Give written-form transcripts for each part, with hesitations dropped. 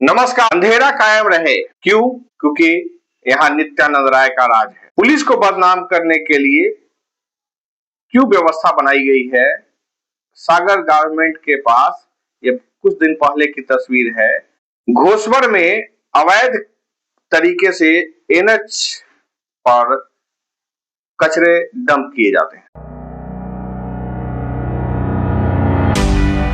नमस्कार। अंधेरा कायम रहे, क्यों? क्योंकि यहाँ नित्यानंद राय का राज है। पुलिस को बदनाम करने के लिए क्यों व्यवस्था बनाई गई है? सागर गारमेंट के पास ये कुछ दिन पहले की तस्वीर है। घोसवर में अवैध तरीके से एनएच पर कचरे डंप किए जाते हैं।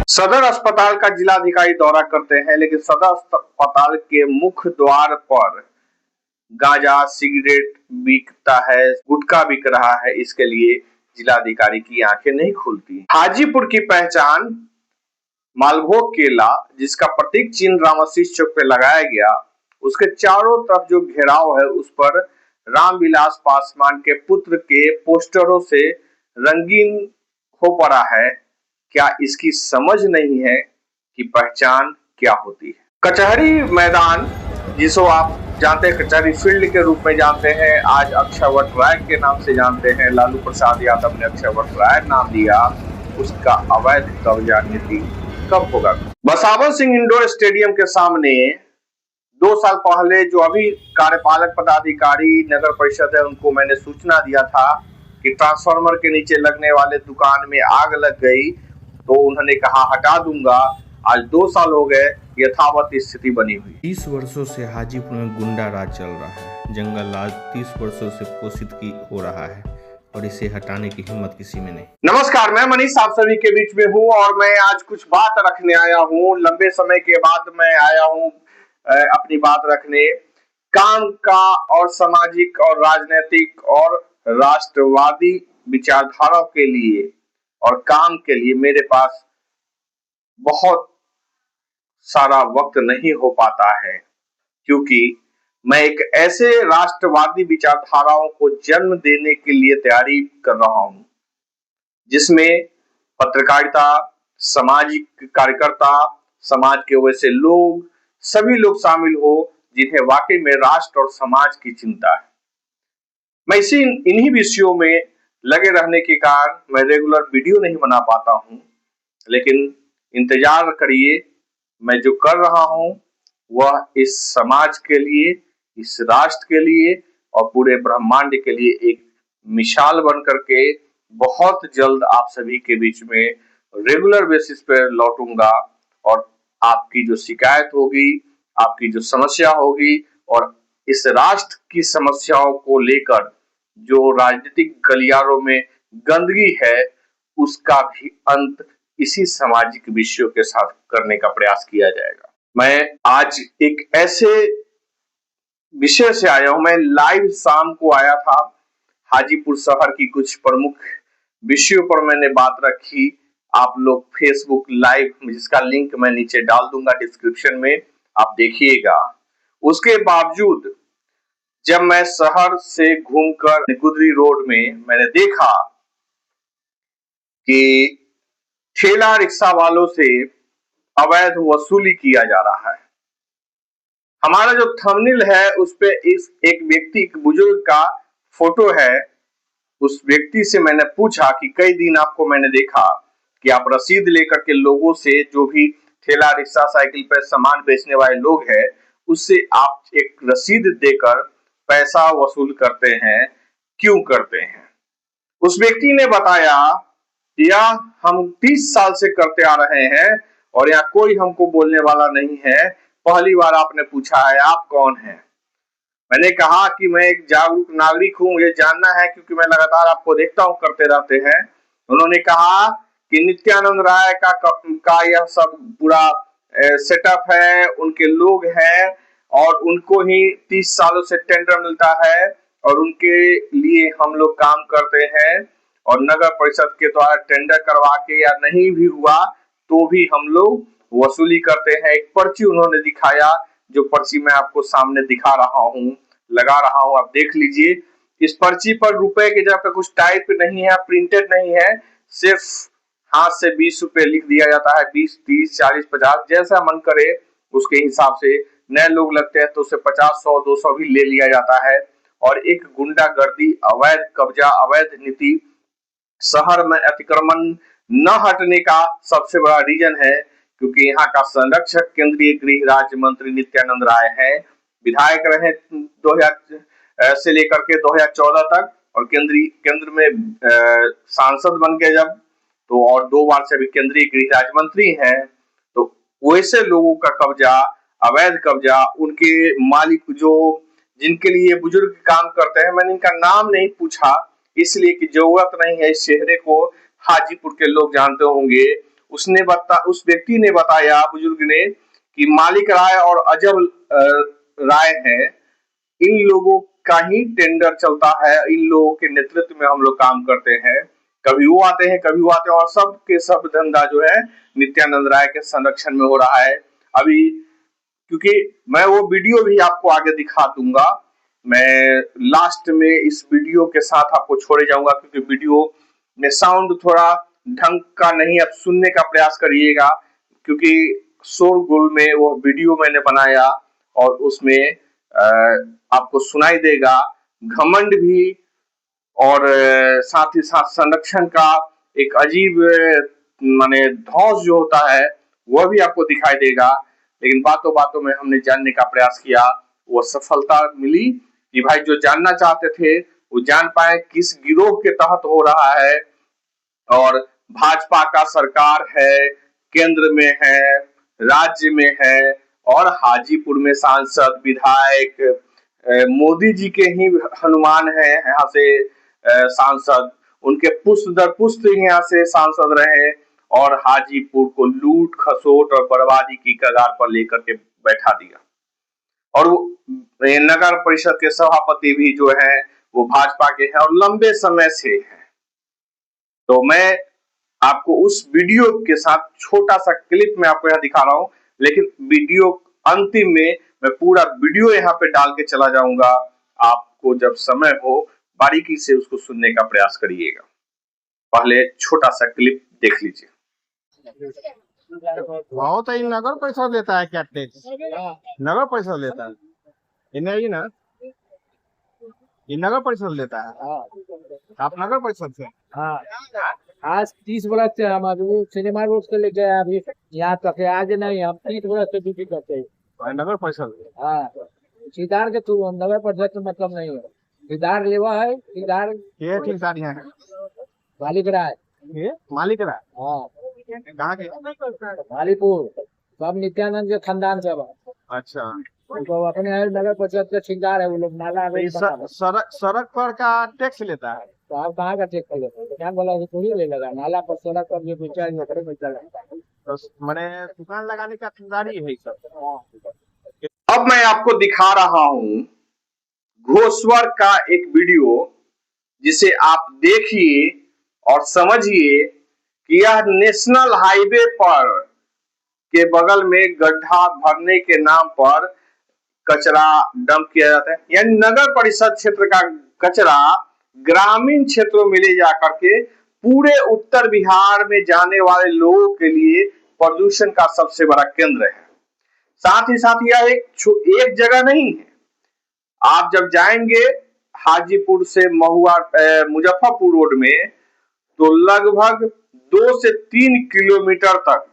सदर अस्पताल का जिलाधिकारी दौरा करते हैं, लेकिन सदर अस्पताल के मुख्य द्वार पर गांजा, सिगरेट बिकता है, गुटखा बिक रहा है। इसके लिए जिलाधिकारी की आंखें नहीं खुलती। हाजीपुर की पहचान मालभोग केला, जिसका प्रतीक चिन्ह रामाशीष चौक पे लगाया गया, उसके चारों तरफ जो घेराव है उस पर रामविलास पासवान के पुत्र के पोस्टरों से रंगीन हो पड़ा है। क्या इसकी समझ नहीं है कि पहचान क्या होती है? कचहरी मैदान, जिसको आप जानते हैं कचहरी फील्ड के रूप में जानते हैं, आज अक्षयवट राय के नाम से जानते हैं। लालू प्रसाद यादव ने अक्षयवट राय नाम दिया। उसका अवैध कब्जा नीति कब होगा? बसावन सिंह इंडोर स्टेडियम के सामने 2 साल पहले जो अभी कार्यपालक पदाधिकारी नगर परिषद है, उनको मैंने सूचना दिया था कि ट्रांसफार्मर के नीचे लगने वाले दुकान में आग लग गई, तो उन्होंने कहा हटा दूंगा। आज 2 साल हो गए, यथावत स्थिति बनी हुई। 30 वर्षों से हाजीपुर में गुंडा राज चल रहा है। जंगल राज 30 वर्षों से पोषित हो रहा है और इसे हटाने की हिम्मत किसी में नहीं। नमस्कार, मैं मनीष आप सभी के बीच में हूँ और मैं आज कुछ बात रखने आया हूँ। लंबे समय के बाद मैं आया हूँ अपनी बात रखने। काम का और सामाजिक और राजनीतिक और राष्ट्रवादी विचारधाराओं के लिए और काम के लिए मेरे पास बहुत सारा वक्त नहीं हो पाता है, क्योंकि मैं एक ऐसे राष्ट्रवादी विचारधाराओं को जन्म देने के लिए तैयारी कर रहा हूं, जिसमें पत्रकारिता, सामाजिक कार्यकर्ता, समाज के वैसे लोग, सभी लोग शामिल हो जिन्हें वाकई में राष्ट्र और समाज की चिंता है। मैं इन्हीं विषयों में लगे रहने के कारण मैं रेगुलर वीडियो नहीं बना पाता हूं, लेकिन इंतजार करिए, मैं जो कर रहा हूं वह इस समाज के लिए, इस राष्ट्र के लिए और पूरे ब्रह्मांड के लिए एक मिसाल बन करके बहुत जल्द आप सभी के बीच में रेगुलर बेसिस पर लौटूंगा। और आपकी जो शिकायत होगी, आपकी जो समस्या होगी और इस राष्ट्र की समस्याओं को लेकर जो राजनीतिक गलियारों में गंदगी है, उसका भी अंत इसी सामाजिक विषयों के साथ करने का प्रयास किया जाएगा। मैं आज एक ऐसे विषय से आया हूं। मैं लाइव शाम को आया था, हाजीपुर शहर की कुछ प्रमुख विषयों पर मैंने बात रखी। आप लोग फेसबुक लाइव, जिसका लिंक मैं नीचे डाल दूंगा डिस्क्रिप्शन में, आप देखिएगा। उसके बावजूद जब मैं शहर से घूमकर गुदरी रोड में मैंने देखा कि ठेला रिक्शा वालों से अवैध वसूली किया जा रहा है। हमारा जो थंबनेल है उस पे एक व्यक्ति, एक बुजुर्ग का फोटो है। उस व्यक्ति से मैंने पूछा कि कई दिन आपको मैंने देखा कि आप रसीद लेकर के लोगों से, जो भी ठेला रिक्शा साइकिल पर सामान बेचने वाले लोग हैं, उससे आप एक रसीद देकर पैसा वसूल करते हैं, क्यों करते हैं? उस व्यक्ति ने बताया, यह हम 30 साल से करते आ रहे हैं और यहाँ कोई हमको बोलने वाला नहीं है। पहली बार आपने पूछा है, आप कौन हैं? मैंने कहा कि मैं एक जागरूक नागरिक हूँ, मुझे जानना है क्योंकि मैं लगातार आपको देखता हूँ करते रहते हैं। उन्होंने कहा कि नित्यानंद राय का यह सब पूरा सेटअप है, उनके लोग हैं और उनको ही 30 सालों से टेंडर मिलता है और उनके लिए हम लोग काम करते हैं और नगर परिषद के द्वारा टेंडर करवा के या नहीं भी हुआ तो भी हम लोग वसूली करते हैं। एक पर्ची उन्होंने दिखाया, जो पर्ची मैं आपको सामने दिखा रहा हूँ, लगा रहा हूँ, आप देख लीजिए। इस पर्ची पर रुपए के जगह कुछ टाइप नहीं है, प्रिंटेड नहीं है, सिर्फ हाथ से 20 रुपए लिख दिया जाता है। 20, 30, 40, 50 जैसा मन करे उसके हिसाब से। नए लोग लगते हैं तो उसे 50, 100, 200 भी ले लिया जाता है। और एक गुंडागर्दी, अवैध कब्जा, अवैध नीति, शहर में अतिक्रमण न हटने का सबसे बड़ा रीजन है क्योंकि यहाँ का संरक्षक केंद्रीय गृह राज्य मंत्री नित्यानंद राय है। विधायक रहे 2000 से लेकर के 2014 तक, और केंद्र में सांसद बन गए जब, तो और 2 बार से अभी केंद्रीय गृह राज्य मंत्री हैं। तो वैसे लोगों का कब्जा, अवैध कब्जा, उनके मालिक जो जिनके लिए बुजुर्ग काम करते हैं, मैंने इनका नाम नहीं पूछा इसलिए कि जरूरत नहीं है, इस चेहरे को हाजीपुर के लोग जानते होंगे। उस व्यक्ति ने बताया, बुजुर्ग ने, कि मालिक राय और अजब राय है, इन लोगों का ही टेंडर चलता है, इन लोगों के नेतृत्व में हम लोग काम करते हैं। कभी वो आते हैं, कभी वो आते हैं, और सब के सब धंधा जो है नित्यानंद राय के संरक्षण में हो रहा है। अभी क्योंकि मैं वो वीडियो भी आपको आगे दिखा दूंगा, मैं लास्ट में इस वीडियो के साथ आपको छोड़े जाऊंगा, क्योंकि वीडियो में साउंड थोड़ा ढंग का नहीं, आप सुनने का प्रयास करिएगा, क्योंकि शोरगुल में वो वीडियो मैंने बनाया और उसमें आपको सुनाई देगा घमंड भी, और साथ ही साथ संरक्षण का एक अजीब माने धौंस जो होता है वह भी आपको दिखाई देगा। लेकिन बातों बातों में हमने जानने का प्रयास किया, वो सफलता मिली कि भाई जो जानना चाहते थे वो जान पाए किस गिरोह के तहत हो रहा है। और भाजपा का सरकार है, केंद्र में है, राज्य में है, और हाजीपुर में सांसद विधायक मोदी जी के ही हनुमान है यहाँ से सांसद, उनके पुष्ट दर पुष्ट यहाँ से सांसद रहे, और हाजीपुर को लूट खसोट और बर्बादी की कगार पर लेकर के बैठा दिया। और वो नगर परिषद के सभापति भी जो है वो भाजपा के हैं और लंबे समय से है। तो मैं आपको उस वीडियो के साथ छोटा सा क्लिप में आपको यहाँ दिखा रहा हूँ, लेकिन वीडियो अंतिम में मैं पूरा वीडियो यहाँ पे डाल के चला जाऊंगा। आपको जब समय हो बारीकी से उसको सुनने का प्रयास करिएगा। पहले छोटा सा क्लिप देख लीजिए। बहुत ही नगर परिषद लेता है क्या टैक्स? नगर परिषद लेता है, ये नहीं ना, ये नगर परिषद लेता है। आप नगर परिषद से? हाँ, आज 30 वर्ष से हम अभी सिनेमा रोड से लेके अभी यहाँ तक है। आज नहीं, हम 30 वर्ष से ड्यूटी करते हैं नगर परिषद। हाँ, सीधार के थ्रू, नगर परिषद से मतलब नहीं है। सीधार लेवा है, सीधार ये ठीक सारी है मालिक राय, ये मालिक रहा। हाँ, कहाँ के? मालीपुर, सब नित्यानंद के खानदान से बा। अच्छा, तो अपने नगर परिषद के ठेकेदार है वो लोग। नाला सड़क पर का टैक्स लेता है। तो आप कहाँ का टैक्स लेते हैं? क्या बोला थोड़ी ले लगा, नाला पर सड़क पर जो बेचा है तो मैंने दुकान लगाने का ठेकेदारी है सब। अब मैं आपको दिखा रहा हूँ घोसवर का एक वीडियो, जिसे आप देखिए और समझिए कि यह नेशनल हाईवे पर के बगल में गड्ढा भरने के नाम पर कचरा डंप किया जाता है। यानी नगर परिषद क्षेत्र का कचरा ग्रामीण क्षेत्रों में ले जाकर के पूरे उत्तर बिहार में जाने वाले लोगों के लिए प्रदूषण का सबसे बड़ा केंद्र है। साथ ही साथ यह एक जगह नहीं है। आप जब जाएंगे हाजीपुर से महुआ मुजफ्फरपुर रोड में, तो लगभग 2 से 3 किलोमीटर तक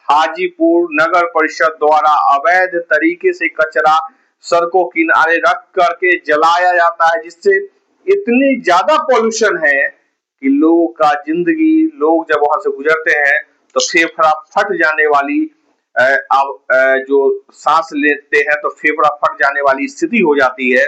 हाजीपुर नगर परिषद द्वारा अवैध तरीके से कचरा सड़कों किनारे रख करके जलाया जाता है, जिससे इतनी ज्यादा पॉल्यूशन है कि लोगों का जिंदगी, लोग जब वहां से गुजरते हैं तो फेफड़ा फट जाने वाली जो सांस लेते हैं तो फेफड़ा फट जाने वाली स्थिति हो जाती है।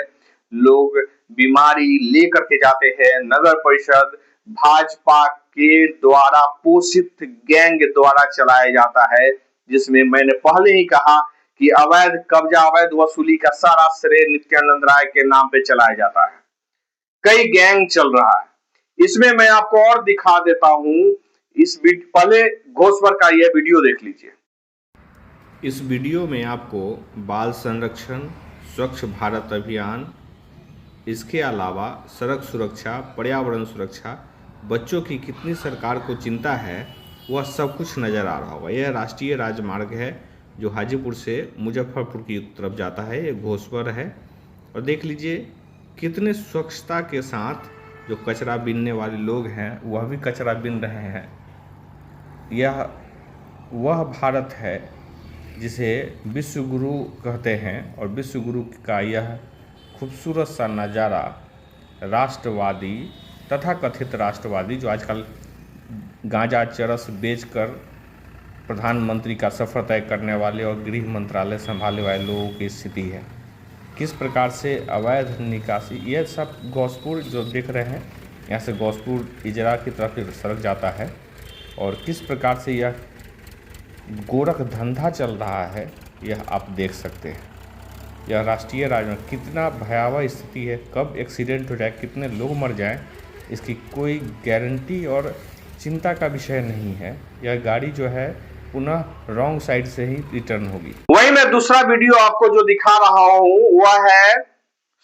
लोग बीमारी लेकर के जाते हैं। नगर परिषद भाजपा के द्वारा पोषित गैंग द्वारा चलाया जाता है, जिसमें मैंने पहले ही कहा कि अवैध कब्जा, अवैध वसूली का सारा श्रेय नित्यानंद राय के नाम पे चलाया जाता है। कई गैंग चल रहा है। इसमें मैं आपको और दिखा देता हूं। पहले घोसवर का यह वीडियो देख लीजिए। इस वीडियो में आपको बाल संरक्षण, स्वच्छ भारत अभियान, इसके अलावा सड़क सुरक्षा, पर्यावरण सुरक्षा, बच्चों की कितनी सरकार को चिंता है, वह सब कुछ नज़र आ रहा होगा। यह राष्ट्रीय राजमार्ग है जो हाजीपुर से मुजफ्फरपुर की तरफ जाता है। ये घोसवर है और देख लीजिए कितने स्वच्छता के साथ जो कचरा बीनने वाले लोग हैं वह भी कचरा बीन रहे हैं। यह वह भारत है जिसे विश्व गुरु कहते हैं, और विश्व गुरु का यह खूबसूरत सा नज़ारा राष्ट्रवादी तथा कथित राष्ट्रवादी, जो आजकल गांजा चरस बेचकर प्रधानमंत्री का सफ़र तय करने वाले और गृह मंत्रालय संभालने वाले लोगों की स्थिति है। किस प्रकार से अवैध निकासी, यह सब गौसपुर जो देख रहे हैं, यहाँ से गौसपुर इजरा की तरफ सड़क जाता है, और किस प्रकार से यह गोरख धंधा चल रहा है यह आप देख सकते हैं। यह राष्ट्रीय राजमार्ग, कितना भयावह स्थिति है, कब एक्सीडेंट हो जाए, कितने लोग मर जाएं, इसकी कोई गारंटी और चिंता का विषय नहीं है। यह गाड़ी जो है पुनः रॉन्ग साइड से ही रिटर्न होगी। वही मैं दूसरा वीडियो आपको जो दिखा रहा हूँ वह है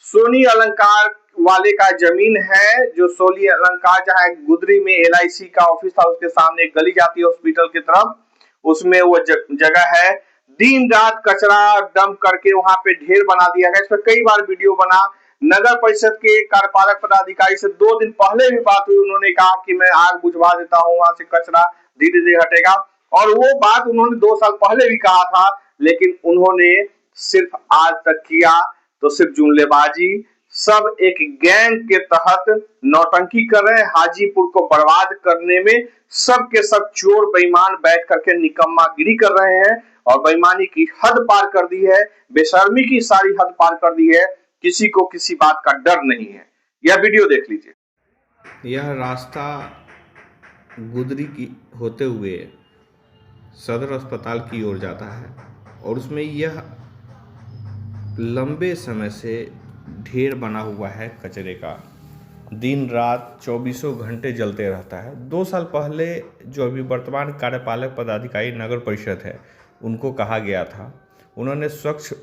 सोनी अलंकार वाले का जमीन है, जो सोनी अलंकार जहाँ गुदरी में LIC का ऑफिस था उसके सामने एक गली जाती है हॉस्पिटल की तरफ, उसमें वो जगह है। दिन रात कचरा डंप करके वहां पे ढेर बना दिया गया। इस पर कई बार वीडियो बना। नगर परिषद के कार्यपालक पदाधिकारी से 2 दिन पहले भी बात हुई, उन्होंने कहा कि मैं आग बुझवा देता हूं, वहां से कचरा धीरे धीरे हटेगा, और वो बात उन्होंने 2 साल पहले भी कहा था, लेकिन उन्होंने सिर्फ आज तक किया तो सिर्फ जुमलेबाजी। सब एक गैंग के तहत नौटंकी कर रहे हैं, हाजीपुर को बर्बाद करने में सब के सब चोर बेईमान बैठ करके निकम्मागिरी कर रहे हैं, और बेईमानी की हद पार कर दी है, बेशर्मी की सारी हद पार कर दी है, किसी को किसी बात का डर नहीं है। यह वीडियो देख लीजिए। यह रास्ता गुदरी की होते हुए सदर अस्पताल की ओर जाता है, और उसमें यह लंबे समय से ढेर बना हुआ है कचरे का, दिन रात 24 घंटे जलते रहता है। 2 साल पहले जो अभी वर्तमान कार्यपालक पदाधिकारी नगर परिषद है उनको कहा गया था, उन्होंने स्वच्छ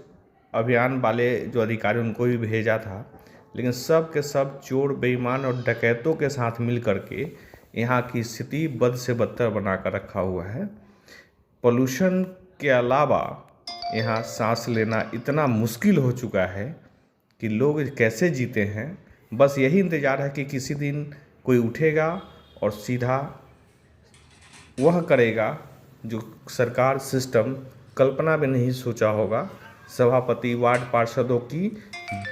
अभियान वाले जो अधिकारी उनको भी भेजा था, लेकिन सब के सब चोर बेईमान और डकैतों के साथ मिल करके यहाँ की स्थिति बद से बदतर बना कर रखा हुआ है। पोल्यूशन के अलावा यहाँ सांस लेना इतना मुश्किल हो चुका है कि लोग कैसे जीते हैं। बस यही इंतज़ार है कि किसी दिन कोई उठेगा और सीधा वह करेगा जो सरकार सिस्टम कल्पना में नहीं सोचा होगा। सभापति वार्ड पार्षदों की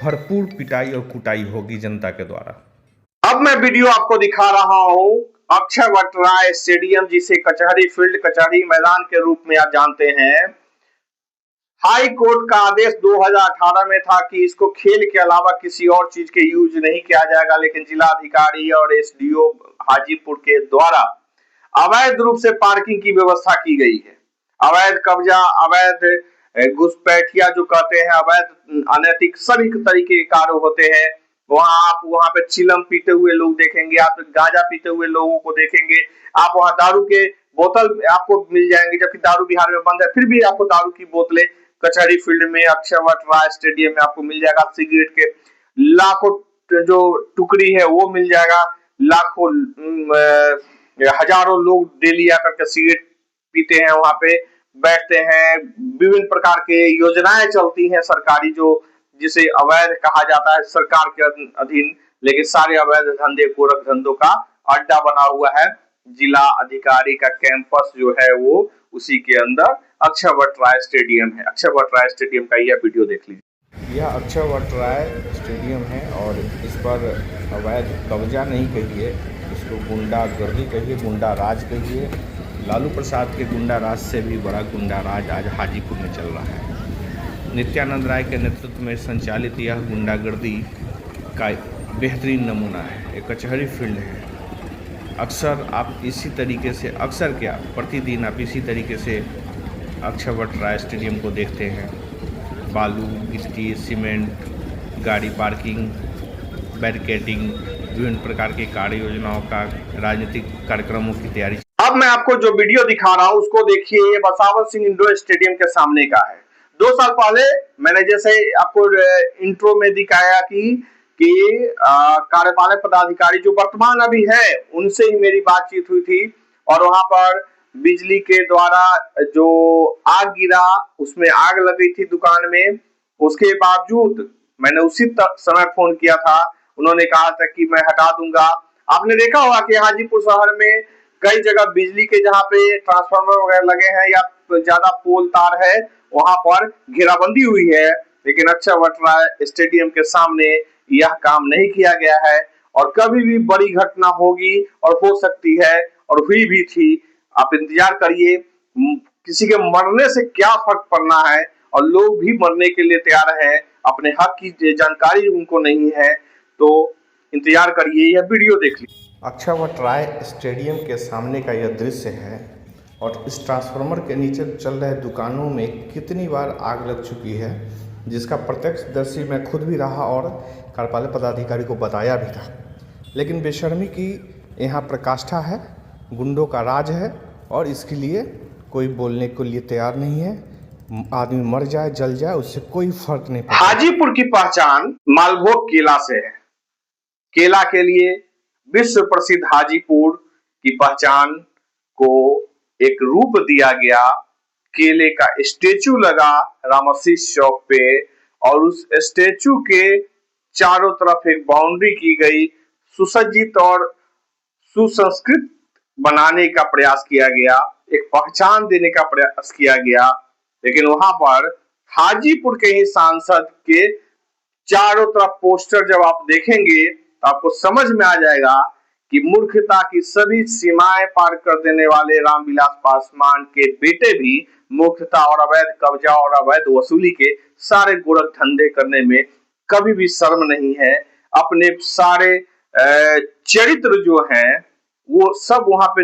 भरपूर पिटाई और कुटाई होगी जनता के द्वारा। अब मैं वीडियो आपको दिखा रहा हूं अक्षयवट राय स्टेडियम, जिसे कचहरी फील्ड, कचहरी मैदान के रूप में आप जानते हैं। हाई कोर्ट का आदेश 2018 में था कि इसको खेल के अलावा किसी और चीज के यूज नहीं किया जाएगा, लेकिन जिला अधिकारी और SDO हाजीपुर के द्वारा अवैध रूप से पार्किंग की व्यवस्था की गई है। अवैध कब्जा, अवैध घुसपैठिया जो कहते हैं, अवैध अनैतिक सभी तरीके के कार्य होते हैं। आप वहां पे चिलम पीते हुए लोग देखेंगे, आप गांजा पीते हुए लोगों को देखेंगे, आप वहां दारू के बोतल आपको मिल जाएंगे, जबकि दारू बिहार में बंद है, फिर भी आपको दारू की बोतलें कचहरी फील्ड में, अक्षयवट राय स्टेडियम में आपको मिल जाएगा। सिगरेट के लाखों जो टुकड़ी है वो मिल जाएगा। लाखों हजारों लोग डेली आकर के सिगरेट पीते हैं, वहां पे बैठते हैं। विभिन्न प्रकार के योजनाएं चलती हैं सरकारी, जो जिसे अवैध कहा जाता है सरकार के अधीन, लेकिन सारे अवैध धंधे गोरख धंधों का अड्डा बना हुआ है। जिला अधिकारी का कैंपस जो है वो उसी के अंदर अक्षयवट राय स्टेडियम है। अक्षयवट राय स्टेडियम का यह वीडियो देख लीजिए। यह अक्षयवट राय स्टेडियम है, और इस पर अवैध कब्जा नहीं कहिए, इसको गुंडागर्दी कहिए, गुंडा राज कहिए। लालू प्रसाद के गुंडा राज से भी बड़ा गुंडा राज आज हाजीपुर में चल रहा है। नित्यानंद राय के नेतृत्व में संचालित यह गुंडागर्दी का बेहतरीन नमूना है। एक कचहरी फील्ड है। अक्सर आप इसी तरीके से, अक्सर क्या प्रतिदिन आप इसी तरीके से अक्षयवट राय स्टेडियम को देखते हैं। बालू, गिट्टी, सीमेंट, गाड़ी पार्किंग, बैरिकेडिंग, विभिन्न प्रकार की कार्य योजनाओं का, राजनीतिक कार्यक्रमों की तैयारी। अब मैं आपको जो वीडियो दिखा रहा हूं उसको देखिए। ये बसावन सिंह इंडोर स्टेडियम के सामने का है। 2 साल पहले मैंने जैसे आपको इंट्रो में दिखाया कि कार्यपालक पदाधिकारी जो वर्तमान अभी है उनसे ही मेरी बातचीत हुई थी, और वहां पर बिजली के द्वारा जो आग गिरा, उसमें आग लग गई थी दुकान में। उसके बावजूद मैंने उसी समय फोन किया था, उन्होंने कहा था कि मैं हटा दूंगा। आपने देखा होगा कि हाजीपुर शहर में कई जगह बिजली के जहाँ पे ट्रांसफार्मर वगैरह लगे हैं या ज्यादा पोल तार है वहां पर घेराबंदी हुई है, लेकिन अक्षय राय स्टेडियम के सामने यह काम नहीं किया गया है। और कभी भी बड़ी घटना होगी और हो सकती है और हुई भी थी। आप इंतजार करिए, किसी के मरने से क्या फर्क पड़ना है, और लोग भी मरने के लिए तैयार हैं। अपने हक की जानकारी उनको नहीं है, तो इंतजार करिए, यह वीडियो देख लीजिए। अक्षय राय स्टेडियम के सामने का यह दृश्य है और इस ट्रांसफार्मर के नीचे चल रहे दुकानों में कितनी बार आग लग चुकी है, जिसका प्रत्यक्षदर्शी मैं खुद भी रहा और कार्यपालक पदाधिकारी को बताया भी था। लेकिन बेशर्मी की यहाँ प्रकाष्ठा है, गुंडों का राज है और इसके लिए कोई बोलने के लिए तैयार नहीं है। आदमी मर जाए जल जाए उससे कोई फर्क नहीं पड़ता। हाजीपुर की पहचान मालभोग केला से है। केला के लिए विश्व प्रसिद्ध हाजीपुर की पहचान को एक रूप दिया गया। केले का स्टेचू लगा रामसीस चौक पे और उस स्टेचू के चारों तरफ एक बाउंड्री की गई, सुसज्जित और सुसंस्कृत बनाने का प्रयास किया गया, एक पहचान देने का प्रयास किया गया। लेकिन वहां पर हाजीपुर के ही सांसद के चारों तरफ पोस्टर जब आप देखेंगे तो आपको समझ में आ जाएगा कि मूर्खता की सभी सीमाएं पार कर देने वाले रामविलास पासवान के बेटे भी मूर्खता और अवैध कब्जा और अवैध वसूली के सारे गोरख धंधे करने में कभी भी शर्म नहीं है। अपने सारे चरित्र जो हैं वो सब वहां पे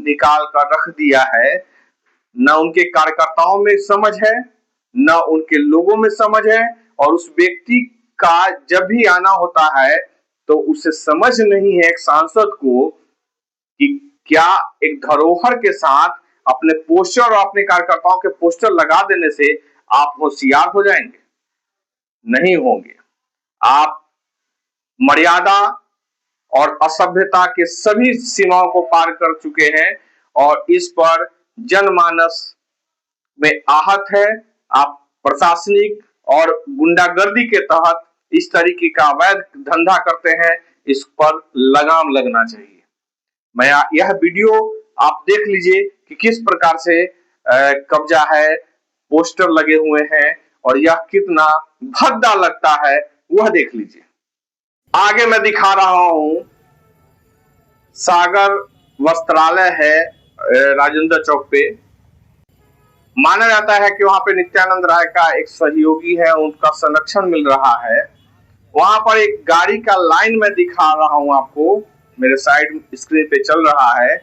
निकाल कर रख दिया है। न उनके कार्यकर्ताओं में समझ है, न उनके लोगों में समझ है, और उस व्यक्ति का जब भी आना होता है तो उसे समझ नहीं है एक सांसद को कि क्या एक धरोहर के साथ अपने पोस्टर और अपने कार्यकर्ताओं के पोस्टर लगा देने से आप होशियार हो जाएंगे? नहीं होंगे। आप मर्यादा और असभ्यता के सभी सीमाओं को पार कर चुके हैं और इस पर जनमानस में आहत है। आप प्रशासनिक और गुंडागर्दी के तहत इस तरीके का अवैध धंधा करते हैं, इस पर लगाम लगना चाहिए। मैं यह वीडियो आप देख लीजिए कि किस प्रकार से कब्जा है, पोस्टर लगे हुए हैं और यह कितना भद्दा लगता है वह देख लीजिए। आगे मैं दिखा रहा हूं सागर वस्त्रालय है राजेंद्र चौक पे। माना जाता है कि वहां पे नित्यानंद राय का एक सहयोगी है, उनका संरक्षण मिल रहा है। वहां पर एक गाड़ी का लाइन में दिखा रहा हूं आपको, मेरे साइड स्क्रीन पे चल रहा है।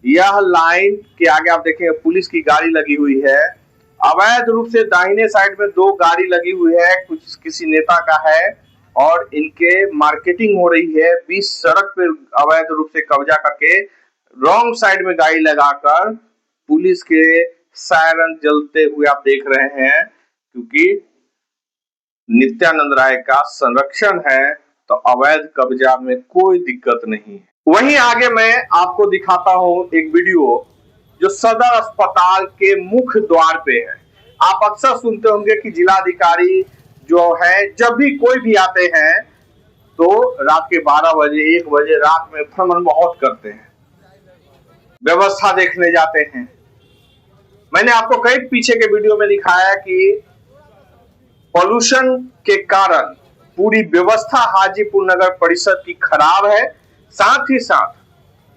यह लाइन के आगे आप देखेंगे पुलिस की गाड़ी लगी हुई है। अवैध रूप से दाहिने साइड में 2 गाड़ी लगी हुई है, कुछ किसी नेता का है और इनके मार्केटिंग हो रही है। बीच सड़क पे अवैध रूप से कब्जा करके रॉन्ग साइड में गाड़ी लगाकर पुलिस के सायरन जलते हुए आप देख रहे हैं, क्योंकि नित्यानंद राय का संरक्षण है तो अवैध कब्जा में कोई दिक्कत नहीं है। वहीं आगे मैं आपको दिखाता हूं एक वीडियो जो सदर अस्पताल के मुख्य द्वार पे है। आप अक्सर सुनते होंगे कि जिलाधिकारी जो है जब भी कोई भी आते हैं तो रात के 12 बजे 1 बजे रात में भ्रमण बहुत करते हैं, व्यवस्था देखने जाते हैं। मैंने आपको कई पीछे के वीडियो में दिखाया कि पॉल्यूशन के कारण पूरी व्यवस्था हाजीपुर नगर परिषद की खराब है। साथ ही साथ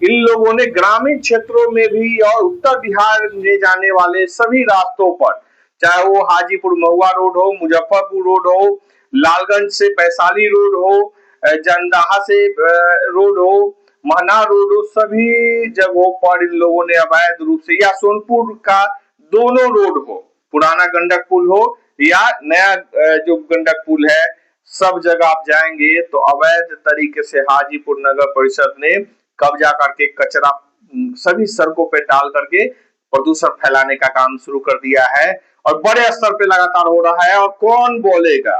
इन लोगों ने ग्रामीण क्षेत्रों में भी और उत्तर बिहार में जाने वाले सभी रास्तों पर, चाहे वो हाजीपुर महुआ रोड हो, मुजफ्फरपुर रोड हो, लालगंज से वैशाली रोड हो, जंदाहा से रोड हो, महना रोड हो, सभी जगहों पर इन लोगों ने अवैध रूप से, या सोनपुर का दोनों रोड हो, पुराना गंडक पुल हो या नया जो गंडक पुल है, सब जगह आप जाएंगे तो अवैध तरीके से हाजीपुर नगर परिषद ने कब्जा करके कचरा सभी सड़कों पे डाल करके प्रदूषण फैलाने का काम शुरू कर दिया है और बड़े स्तर पे लगातार हो रहा है। और कौन बोलेगा,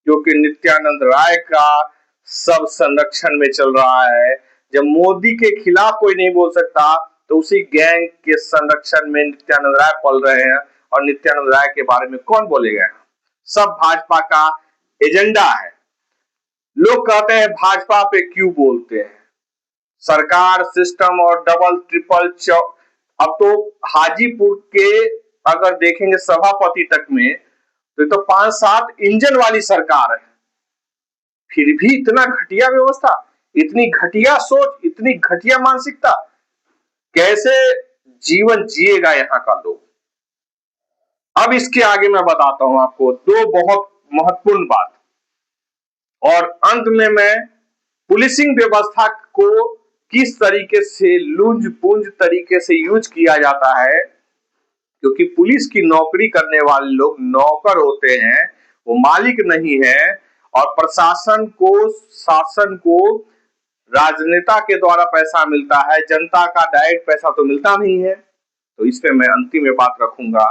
क्योंकि नित्यानंद राय का सब संरक्षण में चल रहा है। जब मोदी के खिलाफ कोई नहीं बोल सकता तो उसी गैंग के संरक्षण में नित्यानंद राय पल रहे हैं और नित्यानंद राय के बारे में कौन बोलेगा। सब भाजपा का एजेंडा है। लोग कहते हैं भाजपा पे क्यों बोलते हैं, सरकार सिस्टम और डबल ट्रिपल अब तो हाजीपुर के अगर देखेंगे सभापति तक में तो 5-7 इंजन वाली सरकार है, फिर भी इतना घटिया व्यवस्था, इतनी घटिया सोच, इतनी घटिया मानसिकता, कैसे जीवन जिएगा यहाँ का लोग। अब इसके आगे मैं बताता हूं आपको 2 बहुत महत्वपूर्ण बात, और अंत में मैं पुलिसिंग व्यवस्था को किस तरीके से लूंज पूंज तरीके से यूज किया जाता है, क्योंकि पुलिस की नौकरी करने वाले लोग नौकर होते हैं, वो मालिक नहीं है, और प्रशासन को शासन को राजनेता के द्वारा पैसा मिलता है, जनता का डायरेक्ट पैसा तो मिलता नहीं है। तो इस पे मैं अंतिम में बात रखूंगा।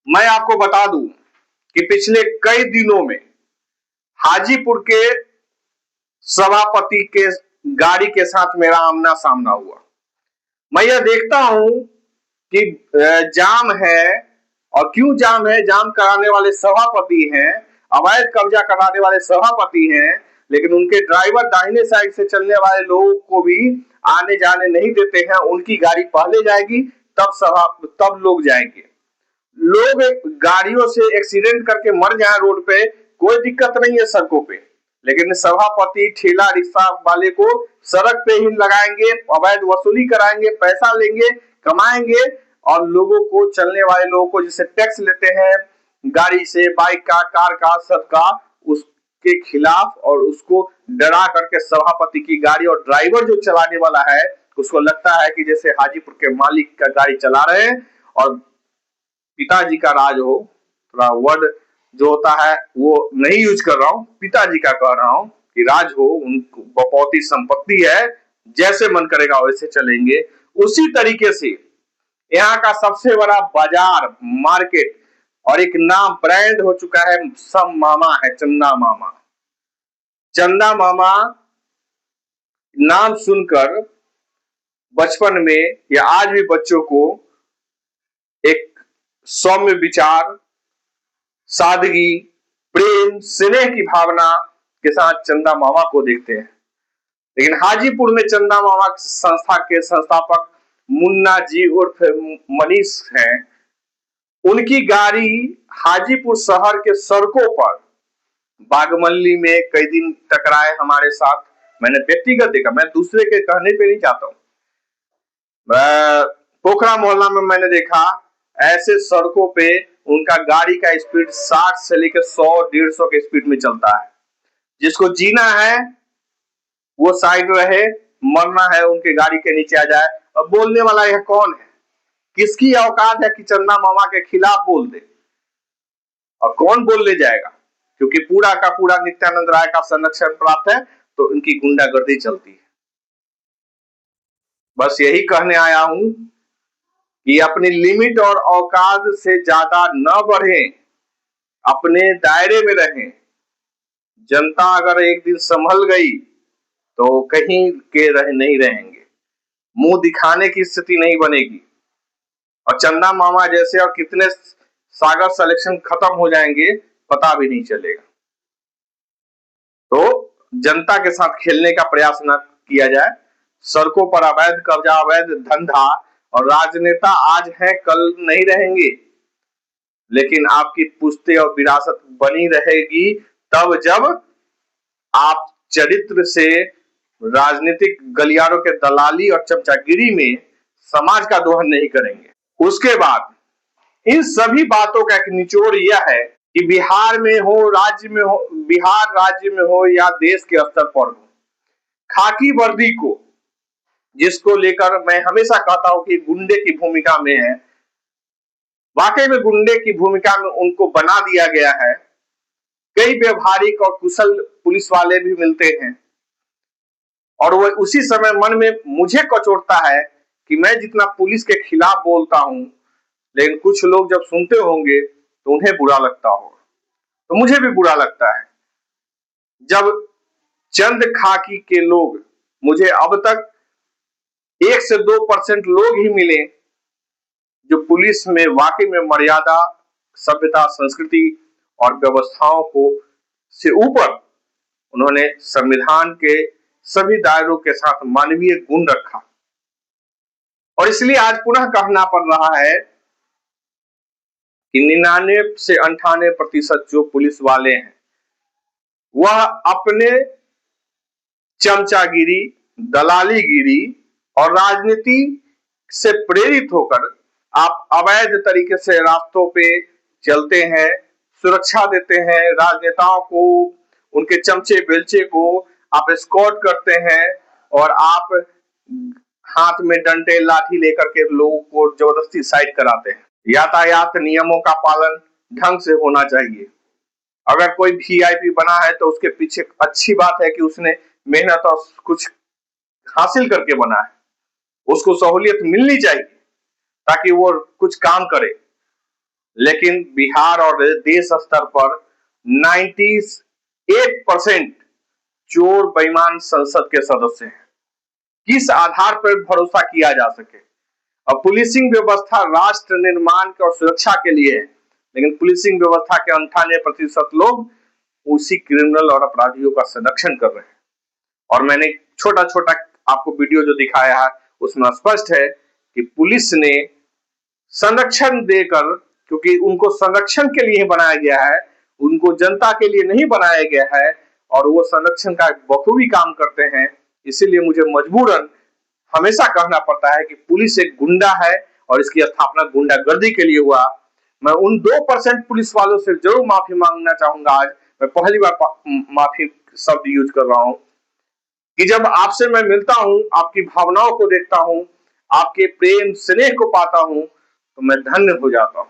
मैं आपको बता दूं कि पिछले कई दिनों में हाजीपुर के सभापति के गाड़ी के साथ मेरा आमना सामना हुआ। मैं यह देखता हूं कि जाम है, और क्यों जाम है, जाम कराने वाले सभापति हैं, अवैध कब्जा कराने वाले सभापति हैं, लेकिन उनके ड्राइवर दाहिने साइड से चलने वाले लोगों को भी आने जाने नहीं देते हैं। उनकी गाड़ी पहले जाएगी, तब लोग जाएंगे। लोग गाड़ियों से एक्सीडेंट करके मर जाए रोड पे, कोई दिक्कत नहीं है सड़कों पे, लेकिन सभापति ठेला रिक्शा वाले को सड़क पे ही लगाएंगे, अवैध वसूली कराएंगे, पैसा लेंगे, कमाएंगे, और लोगों को, चलने वाले लोगों को जिसे टैक्स लेते हैं गाड़ी से, बाइक का, कार का, सबका, उसके खिलाफ, और उसको डरा करके सभापति की गाड़ी और ड्राइवर जो चलाने वाला है उसको लगता है कि जैसे हाजीपुर के मालिक का गाड़ी चला रहे हैं और पिताजी का राज हो। थोड़ा वर्ड जो होता है वो नहीं यूज कर रहा हूं, पिताजी का कह रहा हूं कि राज हो, उनको बपौती संपत्ति है, जैसे मन करेगा वैसे चलेंगे। उसी तरीके से यहाँ का सबसे बड़ा बाजार, मार्केट और एक नाम ब्रांड हो चुका है, सब मामा है, चंदा मामा। चंदा मामा नाम सुनकर बचपन में या आज भी बच्चों को एक सौम्य विचार, सादगी, प्रेम, स्नेह की भावना के साथ चंदा मामा को देखते हैं। लेकिन हाजीपुर में चंदा मामा संस्था के संस्थापक मुन्ना जी उर्फ मनीष हैं। उनकी गाड़ी हाजीपुर शहर के सड़कों पर बागमल्ली में कई दिन टकराए हमारे साथ। मैंने व्यक्तिगत देखा, मैं दूसरे के कहने पे नहीं चाहता हूं। पोखरा मोहल्ला में मैंने देखा ऐसे सड़कों पे उनका गाड़ी का स्पीड 60 से लेकर 100-150 के स्पीड में चलता है। जिसको जीना है वो साइड रहे, मरना है उनके गाड़ी के नीचे आ जाए। अब बोलने वाला यह कौन है, किसकी औकात है कि चंदा मामा के खिलाफ बोल दे, और कौन बोलने जाएगा, क्योंकि पूरा का पूरा नित्यानंद राय का संरक्षण प्राप्त है तो उनकी गुंडागर्दी चलती है। बस यही कहने आया हूं कि अपनी लिमिट और औकात से ज्यादा न बढ़ें, अपने दायरे में रहें। जनता अगर एक दिन संभल गई तो कहीं के नहीं रहेंगे, मुंह दिखाने की स्थिति नहीं बनेगी, और चंदा मामा जैसे और कितने सागर सिलेक्शन खत्म हो जाएंगे पता भी नहीं चलेगा। तो जनता के साथ खेलने का प्रयास न किया जाए। सड़कों पर अवैध कब्जा, अवैध धंधा और राजनेता आज है कल नहीं रहेंगे, लेकिन आपकी पुश्ते और विरासत बनी रहेगी तब जब आप चरित्र से राजनीतिक गलियारों के दलाली और चमचागिरी में समाज का दोहन नहीं करेंगे। उसके बाद इन सभी बातों का एक निचोड़ यह है कि बिहार में हो, राज्य में हो, बिहार राज्य में हो या देश के स्तर पर हो, खाकी वर्दी को, जिसको लेकर मैं हमेशा कहता हूं कि गुंडे की भूमिका में है, वाकई में गुंडे की भूमिका में उनको बना दिया गया है। कई व्यवहारिक और कुशल पुलिस वाले भी मिलते हैं, और वो उसी समय मन में मुझे कचोटता है कि मैं जितना पुलिस के खिलाफ बोलता हूं, लेकिन कुछ लोग जब सुनते होंगे तो उन्हें बुरा लगता होगा, तो मुझे भी बुरा लगता है जब चंद खाकी के लोग, मुझे अब तक 1 से 2% लोग ही मिले जो पुलिस में वाकई में मर्यादा, सभ्यता, संस्कृति और व्यवस्थाओं को से ऊपर उन्होंने संविधान के सभी दायरों के साथ मानवीय गुण रखा। और इसलिए आज पुनः कहना पड़ रहा है कि 99 से 98% जो पुलिस वाले हैं वह अपने चमचागिरी, दलालीगिरी और राजनीति से प्रेरित होकर आप अवैध तरीके से रास्तों पे चलते हैं, सुरक्षा देते हैं, राजनेताओं को, उनके चमचे बेलचे को आप एस्कॉर्ट करते हैं और आप हाथ में डंडे लाठी लेकर के लोगों को जबरदस्ती साइड कराते हैं। यातायात नियमों का पालन ढंग से होना चाहिए। अगर कोई वीआईपी बना है तो उसके पीछे अच्छी बात है कि उसने मेहनत और कुछ हासिल करके बना है, उसको सहूलियत मिलनी चाहिए ताकि वो कुछ काम करे। लेकिन बिहार और देश स्तर पर 98% चोर बेईमान संसद के सदस्य हैं। किस आधार पर भरोसा किया जा सके? अब पुलिसिंग व्यवस्था राष्ट्र निर्माण और सुरक्षा के लिए है, लेकिन पुलिसिंग व्यवस्था के 98% लोग उसी क्रिमिनल और अपराधियों का संरक्षण कर रहे हैं। और मैंने छोटा छोटा आपको वीडियो जो दिखाया है उसमें स्पष्ट है कि पुलिस ने संरक्षण देकर, क्योंकि उनको संरक्षण के लिए ही बनाया गया है, उनको जनता के लिए नहीं बनाया गया है, और वो संरक्षण का बखूबी काम करते हैं। इसीलिए मुझे मजबूरन हमेशा कहना पड़ता है कि पुलिस एक गुंडा है और इसकी स्थापना गुंडागर्दी के लिए हुआ। मैं उन 2% पुलिस वालों से जरूर माफी मांगना चाहूंगा। आज मैं पहली बार माफी शब्द यूज कर रहा हूं कि जब आपसे मैं मिलता हूं, आपकी भावनाओं को देखता हूं, आपके प्रेम स्नेह को पाता हूं, तो मैं धन्य हो जाता हूं।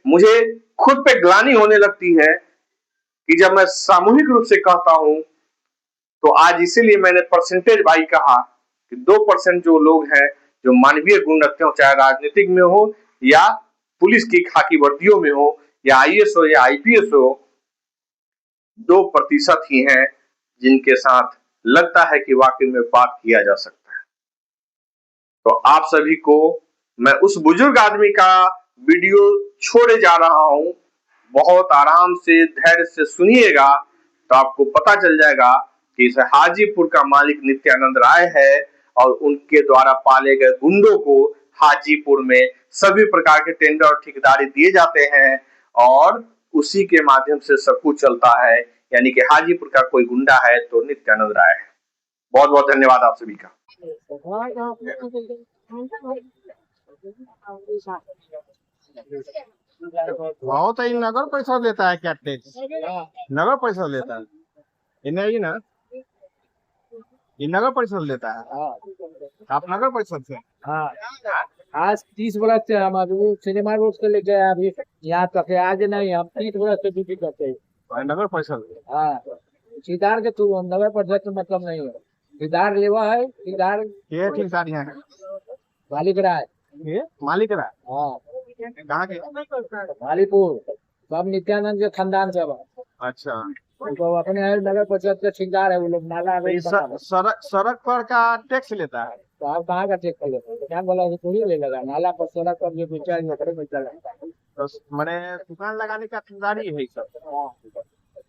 मुझे खुद पे ग्लानि होने लगती है कि जब मैं सामूहिक रूप से कहता हूं, तो आज इसीलिए मैंने परसेंटेज भाई कहा कि 2% जो लोग हैं जो मानवीय गुण रखते हो, चाहे राजनीतिक में हो या पुलिस की खाकी वर्दियों में हो या आईएएस हो या आईपीएस हो, 2% ही हैं जिनके साथ लगता है कि वाकई में बात किया जा सकता है। तो आप सभी को मैं उस बुजुर्ग आदमी का वीडियो छोड़े जा रहा हूं, बहुत आराम से धैर्य से सुनिएगा तो आपको पता चल जाएगा कि इस हाजीपुर का मालिक नित्यानंद राय है और उनके द्वारा पाले गए गुंडों को हाजीपुर में सभी प्रकार के टेंडर और ठेकेदारी दिए जाते हैं और उसी के माध्यम से सब कुछ चलता है। यानी कि हाजीपुर का कोई गुंडा है तो नित्यानंद राय है। बहुत बहुत धन्यवाद आप सभी का। बहुत ही नगर पैसा देता है क्या टैक्स? नगर पैसा लेता है, ये नहीं ना, ये नगर परिषद लेता है। आप नगर परिषद से? हाँ, आज 30 बरस से हम अभी सिनेमा रोड से लेके आए अभी यहाँ तक। आज नहीं, हम 30 बरस से ड्यूटी करते हैं नगर परिषद। हाँ, ठेकेदार के थ्रू, नगर परिषद से मतलब नहीं है। ठेकेदार लेवा है, ठेकेदार ये ठेकेदार यहाँ है, मालिक राय, ये मालिक रहा। हाँ, कहाँ के? मालीपुर, सब नित्यानंद के खानदान से। अच्छा, तो अपने नगर परिषद के ठेकेदार है वो लोग। नाला सड़क पर का टैक्स लेता है तो आप कहाँ का चेक कर लेते? क्या बोला थोड़ी ले लगा, नाला पर सड़क पर जो बेचा बेचा लगता है। तो मैंने दुकान लगाने का ठेकेदारी है, सब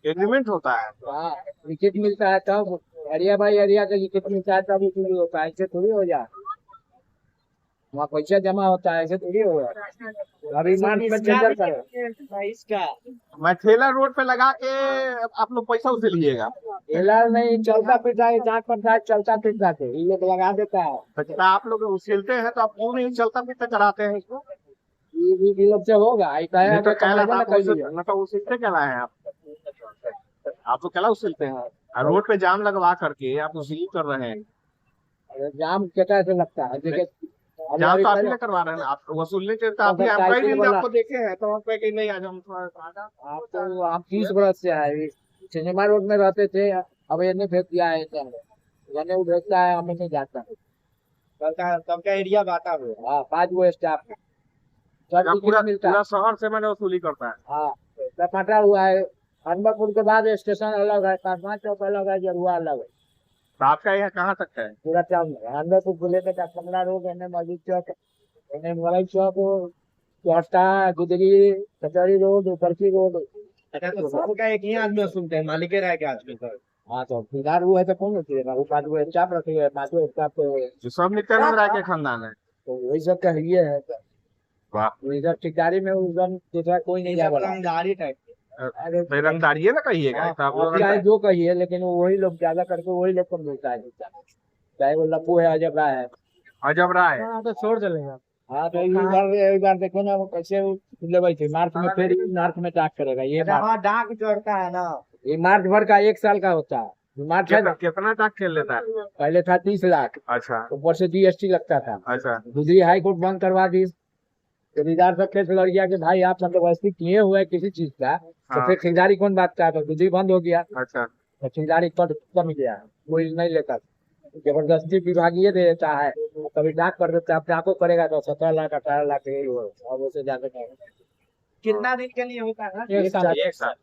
एग्रीमेंट होता है। हाँ, विकेट मिलता है तब एरिया बाई एरिया का विकेट मिलता है तब इसलिए होता है। ऐसे थोड़ी हो जाए, वहाँ पैसा जमा होता है, ऐसे थोड़ी हो जाए। अभी मैं ठेला रोड पे लगा के आप लोग पैसा उसे लीजिएगा? ठेला नहीं, चलता फिरता है, जांच पड़ताल चलता फिरता है, ये लोग लगा देता है। तो आप लोग उछलते हैं तो आप क्यों नहीं चलता फिरता कराते हैं इसको? ये लोग से होगा तो उछलते क्या है आप तो क्या उछलते हैं? रोड पे जाम लगवा करके आप उछली कर रहे हैं। जाम क्या से लगता है? जाम तो आप ही करवा रहे हैं, आप वसूलने के आपको देखे हैं तो आप कहीं नहीं आज हम आप तो आप 30 बरस से आए सिनेमा रोड में रहते थे, अब ये भेज दिया है, भेजता है, हमें नहीं जाता। तब का एरिया बाता हुआ। हाँ, 5 गो स्टाफ पूरा शहर से मैंने वसूली करता है। हाँ, टमाटा हुआ है, हनुमापुर के बाद स्टेशन अलग है, कासमा चौक अलग है, जरुआ अलग है। तो आपका यहाँ कहाँ तक है? पूरा टाउन है। हनुमापुर जिले में कमला रोड, मस्जिद चौक, मोबाइल चौक, चौटा, गुदरी, कचहरी रोड, पर्ची रोड। सबका एक ही आदमी सुनते हैं, मालिक राय के आदमी। हाँ तो ठेकेदार वो है तो कौन रखेगा, वो पाँच गो स्टाफ रखेगा, पाँचों स्टाफ तो जो सब नित्यानंद राय के खानदान है। वही सब का ये है। वाह। इधर ठेकेदारी में उधर दूसरा कोई नहीं जा बड़ा। तो रंगदारी है ना कहिएगा तो आप लोग चाहे जो कहिए, लेकिन वही लोग ज्यादा करके वही लोग को मिलता है, चाहे वो लप्पू है, अजब राय है। अजब राय। हाँ तो छोड़ चलेगा। हाँ तो एक बार देखो ना वो कैसे लेवल थे मार्च में, फिर मार्च में टाक करेगा ये डाक चढ़ता है ना, ये मार्च भर का 1 साल का होता है। मार्च है ना, कितना टाक खेल लेता है? पहले था 30 लाख, अच्छा ऊपर से जीएसटी लगता था। अच्छा। दूसरी हाई कोर्ट बंद करवा दी, ठेकेदार से केस लड़ गया कि भाई आप मतलब ऐसी किए हुए किसी चीज का, तो हाँ। फिर ठेकेदारी कौन बात का, तो दूसरी बंद हो गया, अच्छा तो ठेकेदारी कट कम गया, कोई नहीं लेता। जबरदस्ती विभागीय दे देता है, कभी डाक कर देता है, अपने आपको करेगा तो 17 लाख 18 लाख यही हो, अब उसे जाकर कितना दिन के लिए होता है? 1 साल। 1 साल।